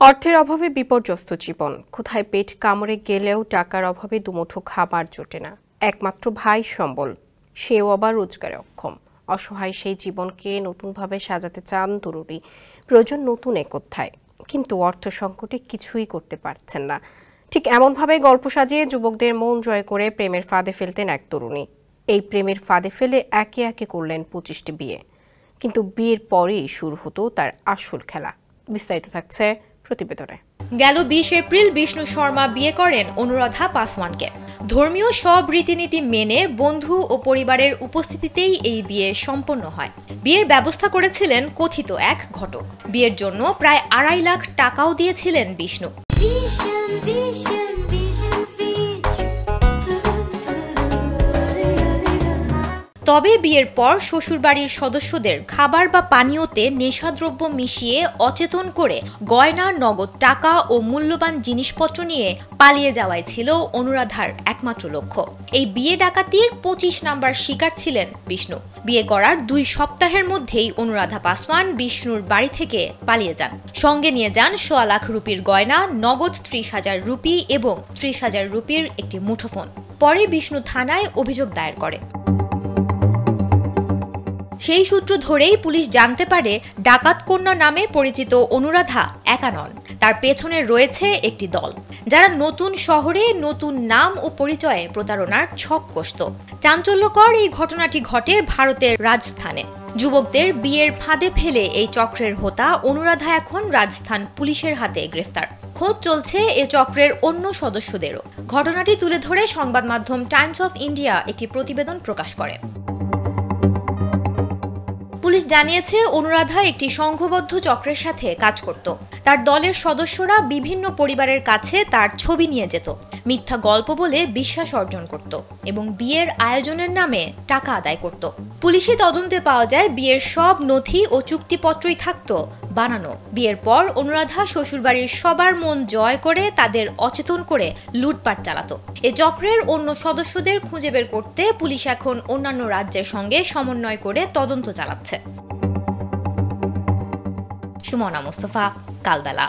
অর্থের অভাবে বিপর্যস্ত জীবন, কোথায় পেট কামড়ে গেলেও টাকার অভাবে দুমুঠো খাবার জোটে না। একমাত্র ভাই সম্বল, সেও আবার রোজগারে অক্ষম। অসহায় সেই জীবনকে নতুনভাবে সাজাতে চান তরুণী। প্রয়োজন নতুন এক অধ্যায়, কিন্তু অর্থ সংকটে কিছুই করতে পারছেন না। ঠিক এমনভাবে গল্প সাজিয়ে যুবকদের মন জয় করে প্রেমের ফাঁদে ফেলতেন এক তরুণী। এই প্রেমের ফাঁদে ফেলে একে একে করলেন 25টি বিয়ে, কিন্তু বিয়ের পরেই শুরু হতো তার আসল খেলা। বিস্তারিত থাকছে প্রতিবেদনে। গেল 20 এপ্রিল বিষ্ণু শর্মা বিয়ে করেন অনুরাধা পাসওয়ানকে। ধর্মীয় সব রীতিনীতি মেনে বন্ধু ও পরিবারের উপস্থিতিতেই এই বিয়ে সম্পন্ন হয়। বিয়ের ব্যবস্থা করেছিলেন কথিত এক ঘটক। বিয়ের জন্য প্রায় 2.5 লাখ টাকাও দিয়েছিলেন বিষ্ণু। তবে বিয়ের পর শ্বশুরবাড়ির সদস্যদের খাবার বা পানীয়তে নেশাদ্রব্য মিশিয়ে অচেতন করে গয়না, নগদ টাকা ও মূল্যবান জিনিসপত্র নিয়ে পালিয়ে যাওয়াই ছিল অনুরাধার একমাত্র লক্ষ্য। এই বিয়ে ডাকাতির 25 নাম্বার শিকার ছিলেন বিষ্ণু। বিয়ে করার 2 সপ্তাহের মধ্যেই অনুরাধা পাসওয়ান বিষ্ণুর বাড়ি থেকে পালিয়ে যান। সঙ্গে নিয়ে যান 1.25 লাখ রুপির গয়না, নগদ 30,000 রুপি এবং 30,000 রুপির একটি মুঠোফোন। পরে বিষ্ণু থানায় অভিযোগ দায়ের করে। সেই সূত্র ধরেই পুলিশ জানতে পারে ডাকাত কন্যা নামে পরিচিত অনুরাধা একা নন, তার পেছনে রয়েছে একটি দল, যারা নতুন শহরে নতুন নাম ও পরিচয়ে প্রতারণার ছক কষত। চাঞ্চল্যকর এই ঘটনাটি ঘটে ভারতের রাজস্থানে। যুবকদের বিয়ের ফাঁদে ফেলে এই চক্রের হোতা অনুরাধা এখন রাজস্থান পুলিশের হাতে গ্রেফতার। খোঁজ চলছে এ চক্রের অন্য সদস্যদেরও। ঘটনাটি তুলে ধরে সংবাদ মাধ্যম টাইমস অফ ইন্ডিয়া একটি প্রতিবেদন প্রকাশ করে। পুলিশ জানিয়েছে, অনুরাধা একটি সংঘবদ্ধ চক্রের সাথে কাজ করত। তার দলের সদস্যরা বিভিন্ন পরিবারের কাছে তার ছবি নিয়ে যেত, মিথ্যা গল্প বলে বিশ্বাস অর্জন করত এবং বিয়ের আয়োজনের নামে টাকা আদায় করত। পুলিশি তদন্তে পাওয়া যায় বিয়ের সব নথি ও চুক্তিপত্রই থাকত বানানো। বিয়ের পর অনুরাধা শ্বশুরবাড়ির সবার মন জয় করে তাদের অচেতন করে লুটপাট চালাতো। এ চক্রের অন্য সদস্যদের খুঁজে বের করতে পুলিশ এখন অন্যান্য রাজ্যের সঙ্গে সমন্বয় করে তদন্ত চালাচ্ছে। সুমনা মুস্তফা, কালবেলা।